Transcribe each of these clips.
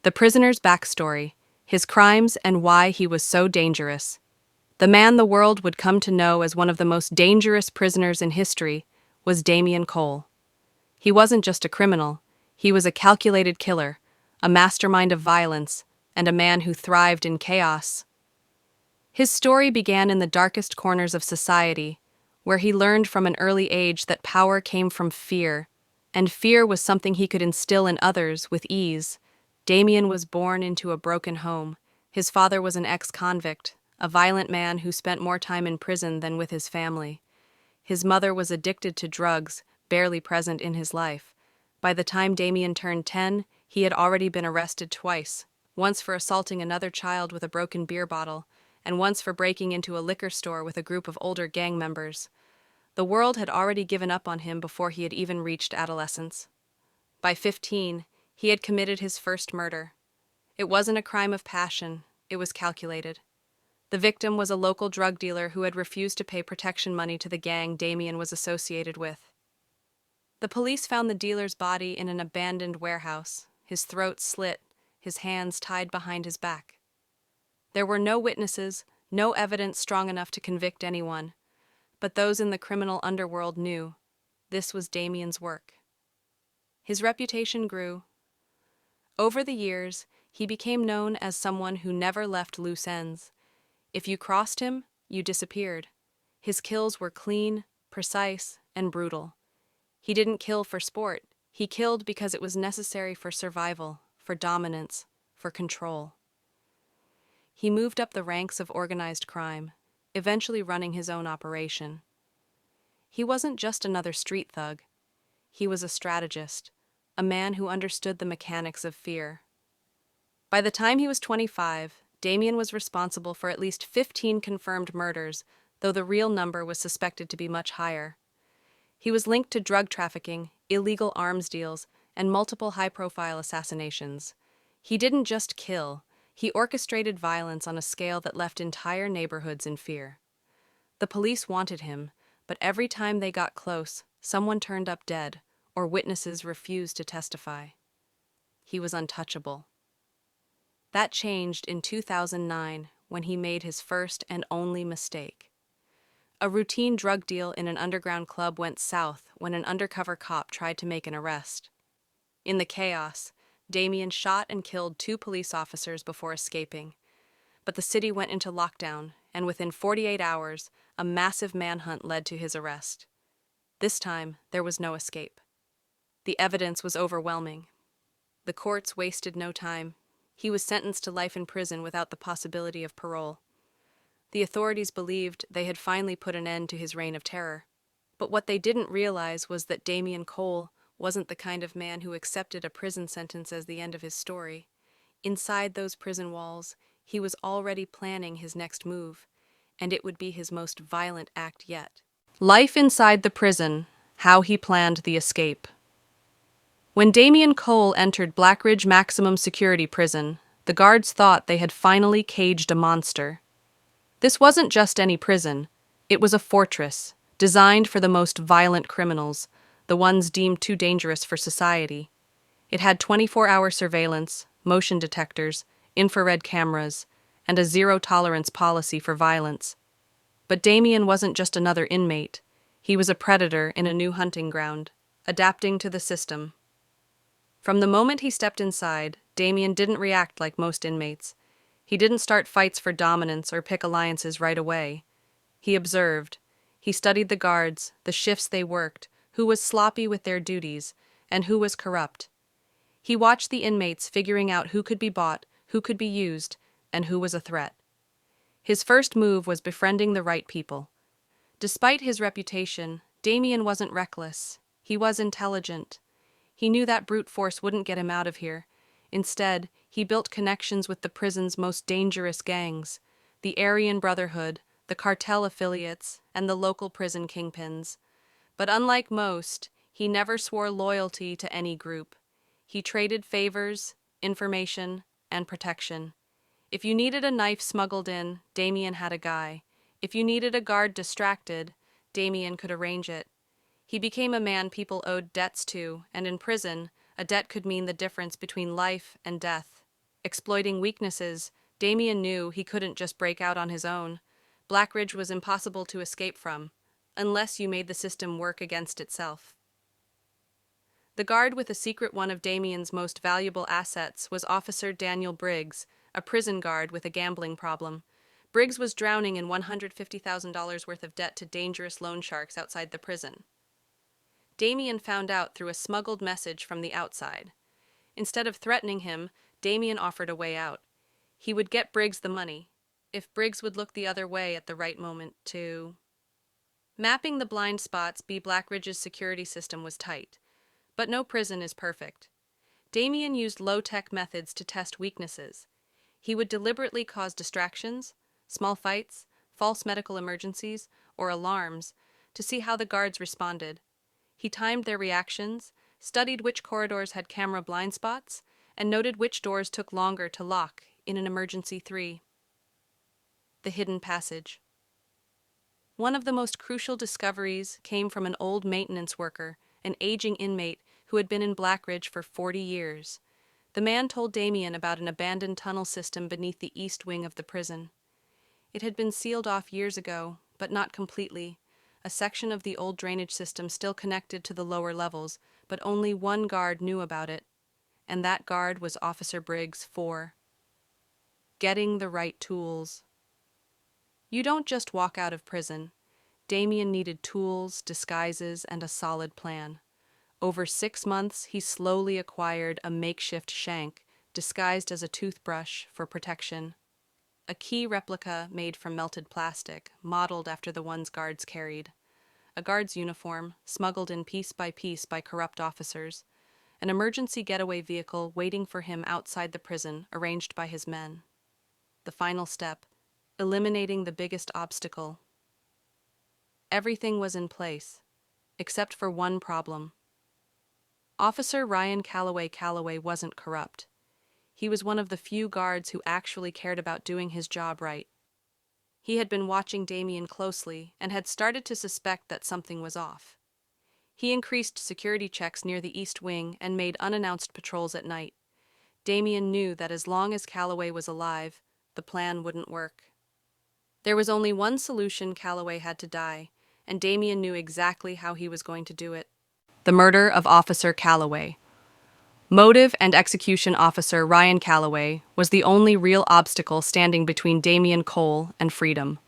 The prisoner's backstory, his crimes, and why he was so dangerous. The man the world would come to know as one of the most dangerous prisoners in history was Damien Cole. He wasn't just a criminal, he was a calculated killer, a mastermind of violence, and a man who thrived in chaos. His story began in the darkest corners of society, where he learned from an early age that power came from fear, and fear was something he could instill in others with ease. Damien was born into a broken home. His father was an ex-convict, a violent man who spent more time in prison than with his family. His mother was addicted to drugs, barely present in his life. By the time Damien turned 10, he had already been arrested twice, once for assaulting another child with a broken beer bottle, and once for breaking into a liquor store with a group of older gang members. The world had already given up on him before he had even reached adolescence. By 15, he had committed his first murder. It wasn't a crime of passion, it was calculated. The victim was a local drug dealer who had refused to pay protection money to the gang Damien was associated with. The police found the dealer's body in an abandoned warehouse, his throat slit, his hands tied behind his back. There were no witnesses, no evidence strong enough to convict anyone, but those in the criminal underworld knew this was Damien's work. His reputation grew. Over the years, he became known as someone who never left loose ends. If you crossed him, you disappeared. His kills were clean, precise, and brutal. He didn't kill for sport. He killed because it was necessary for survival, for dominance, for control. He moved up the ranks of organized crime, eventually running his own operation. He wasn't just another street thug. He was a strategist, a man who understood the mechanics of fear. By the time he was 25, Damien was responsible for at least 15 confirmed murders, though the real number was suspected to be much higher. He was linked to drug trafficking, illegal arms deals, and multiple high-profile assassinations. He didn't just kill, he orchestrated violence on a scale that left entire neighborhoods in fear. The police wanted him, but every time they got close, someone turned up dead, or witnesses refused to testify. He was untouchable. That changed in 2009 when he made his first and only mistake. A routine drug deal in an underground club went south when an undercover cop tried to make an arrest. In the chaos, Damien shot and killed 2 police officers before escaping. But the city went into lockdown, and within 48 hours, a massive manhunt led to his arrest. This time, there was no escape. The evidence was overwhelming. The courts wasted no time. He was sentenced to life in prison without the possibility of parole. The authorities believed they had finally put an end to his reign of terror. But what they didn't realize was that Damien Cole wasn't the kind of man who accepted a prison sentence as the end of his story. Inside those prison walls, he was already planning his next move, and it would be his most violent act yet. Life inside the prison, how he planned the escape. When Damien Cole entered Blackridge Maximum Security Prison, the guards thought they had finally caged a monster. This wasn't just any prison, it was a fortress, designed for the most violent criminals, the ones deemed too dangerous for society. It had 24-hour surveillance, motion detectors, infrared cameras, and a zero-tolerance policy for violence. But Damien wasn't just another inmate. He was a predator in a new hunting ground, adapting to the system. From the moment he stepped inside, Damien didn't react like most inmates. He didn't start fights for dominance or pick alliances right away. He observed. He studied the guards, the shifts they worked, who was sloppy with their duties, and who was corrupt. He watched the inmates figuring out who could be bought, who could be used, and who was a threat. His first move was befriending the right people. Despite his reputation, Damien wasn't reckless. He was intelligent. He knew that brute force wouldn't get him out of here. Instead, he built connections with the prison's most dangerous gangs, the Aryan Brotherhood, the cartel affiliates, and the local prison kingpins. But unlike most, he never swore loyalty to any group. He traded favors, information, and protection. If you needed a knife smuggled in, Damien had a guy. If you needed a guard distracted, Damien could arrange it. He became a man people owed debts to, and in prison, a debt could mean the difference between life and death. Exploiting weaknesses, Damien knew he couldn't just break out on his own. Blackridge was impossible to escape from, unless you made the system work against itself. The guard with a secret one of Damien's most valuable assets was Officer Daniel Briggs, a prison guard with a gambling problem. Briggs was drowning in $150,000 worth of debt to dangerous loan sharks outside the prison. Damien found out through a smuggled message from the outside. Instead of threatening him, Damien offered a way out. He would get Briggs the money, if Briggs would look the other way at the right moment to... Mapping the blind spots Blackridge's security system was tight. But no prison is perfect. Damien used low-tech methods to test weaknesses. He would deliberately cause distractions, small fights, false medical emergencies, or alarms to see how the guards responded. He timed their reactions, studied which corridors had camera blind spots, and noted which doors took longer to lock in an emergency 3. The hidden passage. One of the most crucial discoveries came from an old maintenance worker, an aging inmate who had been in Blackridge for 40 years. The man told Damien about an abandoned tunnel system beneath the east wing of the prison. It had been sealed off years ago, but not completely. A section of the old drainage system still connected to the lower levels, but only one guard knew about it, and that guard was Officer Briggs 4. Getting the right tools. You don't just walk out of prison. Damien needed tools, disguises, and a solid plan. Over 6 months, he slowly acquired a makeshift shank, disguised as a toothbrush for protection. A key replica made from melted plastic, modeled after the ones guards carried. A guard's uniform, smuggled in piece by corrupt officers. An emergency getaway vehicle waiting for him outside the prison, arranged by his men. The final step, eliminating the biggest obstacle. Everything was in place, except for one problem. Officer Ryan Calloway wasn't corrupt. He was one of the few guards who actually cared about doing his job right. He had been watching Damien closely and had started to suspect that something was off. He increased security checks near the east wing and made unannounced patrols at night. Damien knew that as long as Calloway was alive, the plan wouldn't work. There was only one solution: Calloway had to die, and Damien knew exactly how he was going to do it. The murder of Officer Calloway. Motive and execution officer Ryan Calloway was the only real obstacle standing between Damien Cole and freedom.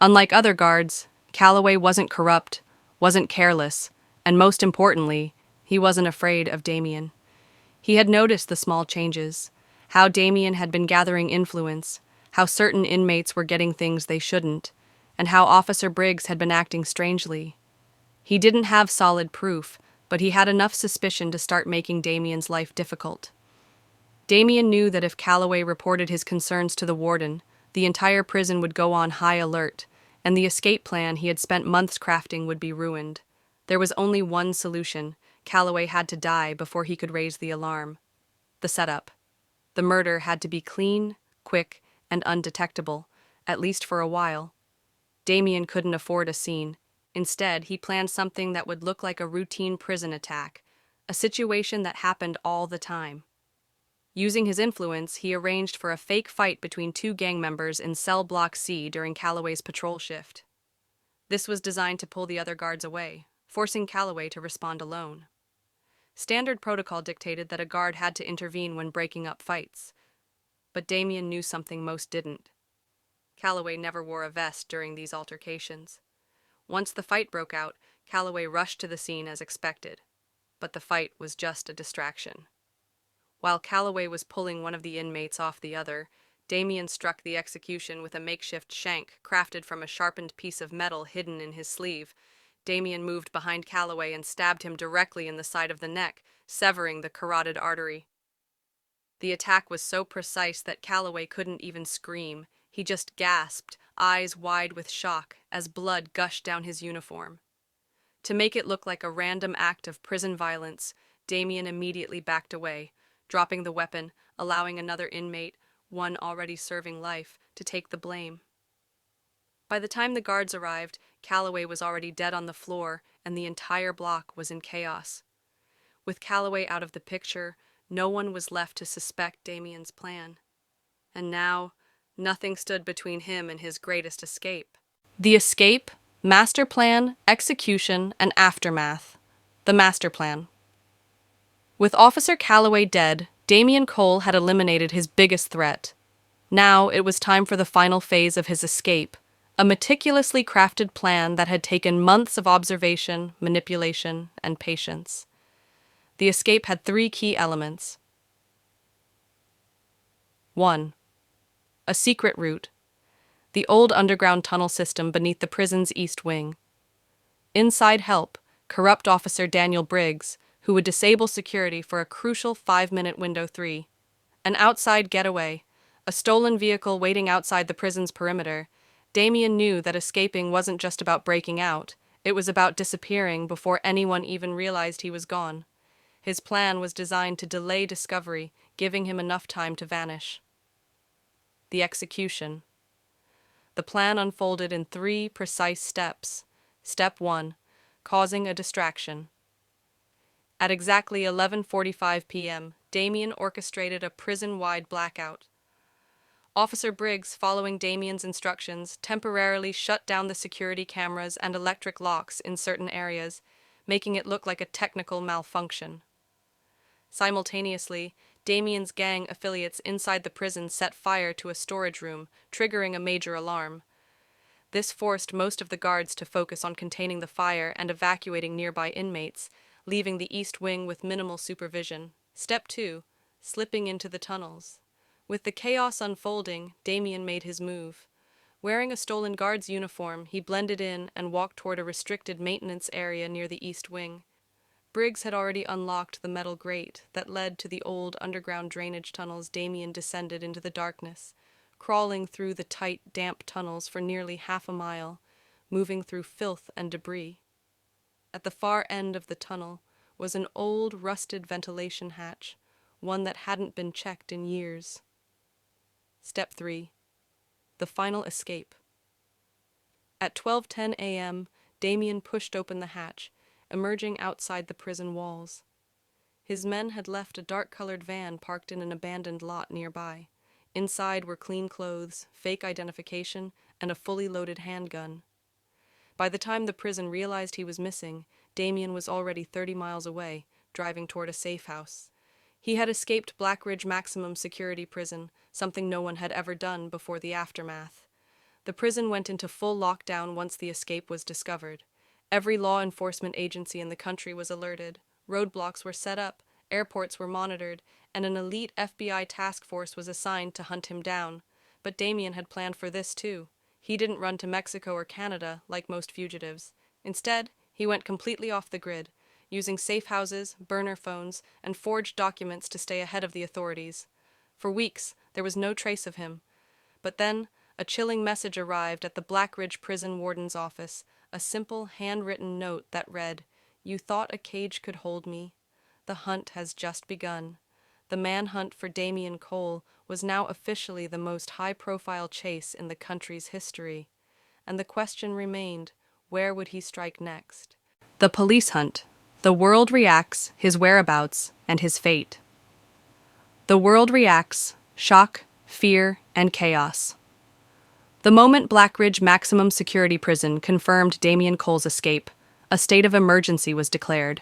Unlike other guards, Calloway wasn't corrupt, wasn't careless, and most importantly, he wasn't afraid of Damien. He had noticed the small changes, how Damien had been gathering influence, how certain inmates were getting things they shouldn't, and how Officer Briggs had been acting strangely. He didn't have solid proof, but he had enough suspicion to start making Damien's life difficult. Damien knew that if Calloway reported his concerns to the warden, the entire prison would go on high alert, and the escape plan he had spent months crafting would be ruined. There was only one solution: Calloway had to die before he could raise the alarm. The setup. The murder had to be clean, quick, and undetectable, at least for a while. Damien couldn't afford a scene. Instead, he planned something that would look like a routine prison attack, a situation that happened all the time. Using his influence, he arranged for a fake fight between 2 gang members in cell block C during Calloway's patrol shift. This was designed to pull the other guards away, forcing Calloway to respond alone. Standard protocol dictated that a guard had to intervene when breaking up fights, but Damien knew something most didn't. Calloway never wore a vest during these altercations. Once the fight broke out, Calloway rushed to the scene as expected, but the fight was just a distraction. While Calloway was pulling one of the inmates off the other, Damien struck the execution with a makeshift shank crafted from a sharpened piece of metal hidden in his sleeve. Damien moved behind Calloway and stabbed him directly in the side of the neck, severing the carotid artery. The attack was so precise that Calloway couldn't even scream. He just gasped, eyes wide with shock, as blood gushed down his uniform. To make it look like a random act of prison violence, Damien immediately backed away, dropping the weapon, allowing another inmate, one already serving life, to take the blame. By the time the guards arrived, Calloway was already dead on the floor, and the entire block was in chaos. With Calloway out of the picture, No one was left to suspect Damien's plan. And now, nothing stood between him and his greatest escape. The escape, master plan, execution, and aftermath. The master plan. With Officer Calloway dead, Damien Cole had eliminated his biggest threat. Now it was time for the final phase of his escape, a meticulously crafted plan that had taken months of observation, manipulation, and patience. The escape had three key elements. 1. A secret route. The old underground tunnel system beneath the prison's east wing. Inside help, corrupt Officer Daniel Briggs, who would disable security for a crucial 5-minute window. 3. An outside getaway, a stolen vehicle waiting outside the prison's perimeter. Damien knew that escaping wasn't just about breaking out, it was about disappearing before anyone even realized he was gone. His plan was designed to delay discovery, giving him enough time to vanish. The execution. The plan unfolded in 3 precise steps. Step 1. Causing a distraction. At exactly 11:45 p.m., Damien orchestrated a prison-wide blackout. Officer Briggs, following Damien's instructions, temporarily shut down the security cameras and electric locks in certain areas, making it look like a technical malfunction. Simultaneously, Damien's gang affiliates inside the prison set fire to a storage room, triggering a major alarm. This forced most of the guards to focus on containing the fire and evacuating nearby inmates, leaving the East Wing with minimal supervision. Step 2. Slipping into the tunnels. With the chaos unfolding, Damien made his move. Wearing a stolen guard's uniform, he blended in and walked toward a restricted maintenance area near the East Wing. Briggs had already unlocked the metal grate that led to the old underground drainage tunnels. Damien descended into the darkness, crawling through the tight, damp tunnels for nearly half a mile, moving through filth and debris. At the far end of the tunnel was an old, rusted ventilation hatch, one that hadn't been checked in years. Step 3. The final escape. At 12:10 a.m., Damien pushed open the hatch, emerging outside the prison walls. His men had left a dark-colored van parked in an abandoned lot nearby. Inside were clean clothes, fake identification, and a fully loaded handgun. By the time the prison realized he was missing, Damien was already 30 miles away, driving toward a safe house. He had escaped Blackridge Maximum Security Prison, something no one had ever done before the aftermath. The prison went into full lockdown once the escape was discovered. Every law enforcement agency in the country was alerted. Roadblocks were set up, airports were monitored, and an elite FBI task force was assigned to hunt him down. But Damien had planned for this too. He didn't run to Mexico or Canada like most fugitives. Instead, he went completely off the grid, using safe houses, burner phones, and forged documents to stay ahead of the authorities. For weeks, there was no trace of him. But then, a chilling message arrived at the Blackridge prison warden's office, a simple, handwritten note that read, "You thought a cage could hold me. The hunt has just begun." The manhunt for Damien Cole was now officially the most high-profile chase in the country's history. And the question remained, where would he strike next? The police hunt. The world reacts, his whereabouts, and his fate. The world reacts, shock, fear, and chaos. The moment Blackridge Maximum Security Prison confirmed Damien Cole's escape, a state of emergency was declared.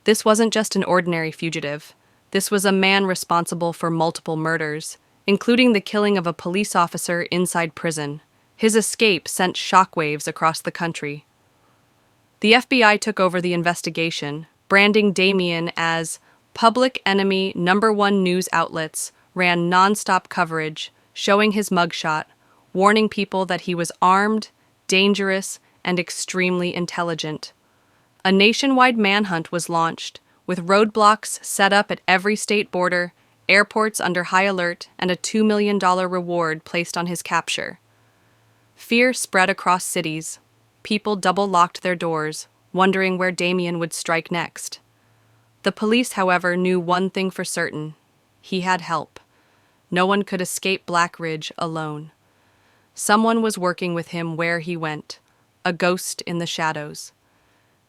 This wasn't just an ordinary fugitive. This was a man responsible for multiple murders, including the killing of a police officer inside prison. His escape sent shockwaves across the country. The FBI took over the investigation, branding Damien as public enemy #1 news outlets, ran non-stop coverage, showing his mugshot, warning people that he was armed, dangerous, and extremely intelligent. A nationwide manhunt was launched, with roadblocks set up at every state border, airports under high alert, and a $2 million reward placed on his capture. Fear spread across cities. People double-locked their doors, wondering where Damien would strike next. The police, however, knew one thing for certain. He had help. No one could escape Blackridge alone. Someone was working with him where he went, a ghost in the shadows.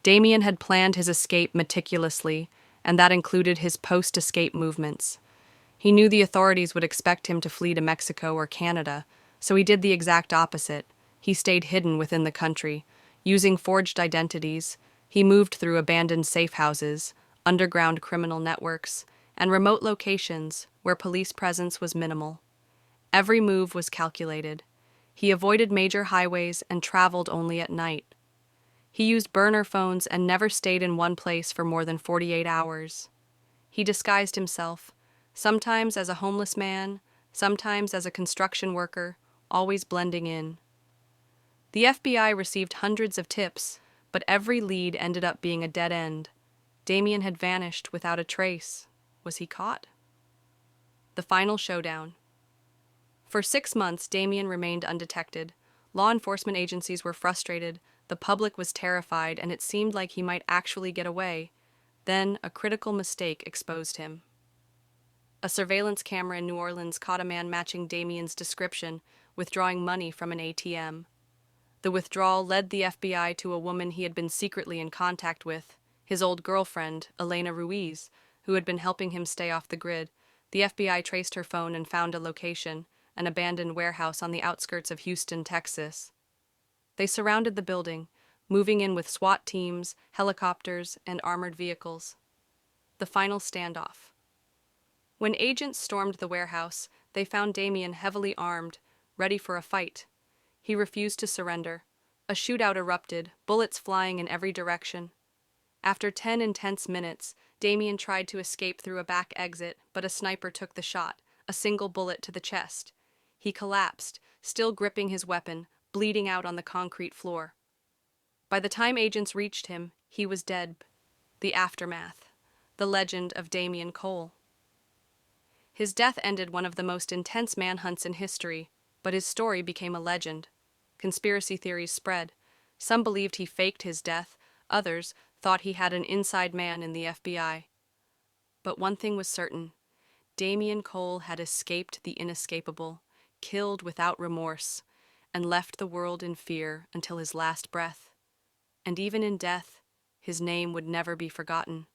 Damien had planned his escape meticulously, and that included his post-escape movements. He knew the authorities would expect him to flee to Mexico or Canada, so he did the exact opposite. He stayed hidden within the country. Using forged identities, he moved through abandoned safe houses, underground criminal networks, and remote locations where police presence was minimal. Every move was calculated. He avoided major highways and traveled only at night. He used burner phones and never stayed in one place for more than 48 hours. He disguised himself, sometimes as a homeless man, sometimes as a construction worker, always blending in. The FBI received hundreds of tips, but every lead ended up being a dead end. Damien had vanished without a trace. Was he caught? The final showdown. For 6 months, Damien remained undetected. Law enforcement agencies were frustrated, the public was terrified, and it seemed like he might actually get away. Then, a critical mistake exposed him. A surveillance camera in New Orleans caught a man matching Damien's description, withdrawing money from an ATM. The withdrawal led the FBI to a woman he had been secretly in contact with, his old girlfriend, Elena Ruiz, who had been helping him stay off the grid. The FBI traced her phone and found a location, an abandoned warehouse on the outskirts of Houston, Texas. They surrounded the building, moving in with SWAT teams, helicopters, and armored vehicles. The final standoff. When agents stormed the warehouse, they found Damien heavily armed, ready for a fight. He refused to surrender. A shootout erupted, bullets flying in every direction. After 10 intense minutes, Damien tried to escape through a back exit, but a sniper took the shot, a single bullet to the chest. He collapsed, still gripping his weapon, bleeding out on the concrete floor. By the time agents reached him, he was dead. The aftermath. The legend of Damien Cole. His death ended one of the most intense manhunts in history, but his story became a legend. Conspiracy theories spread. Some believed he faked his death, others thought he had an inside man in the FBI. But one thing was certain. Damien Cole had escaped the inescapable, killed without remorse, and left the world in fear until his last breath. And even in death, his name would never be forgotten.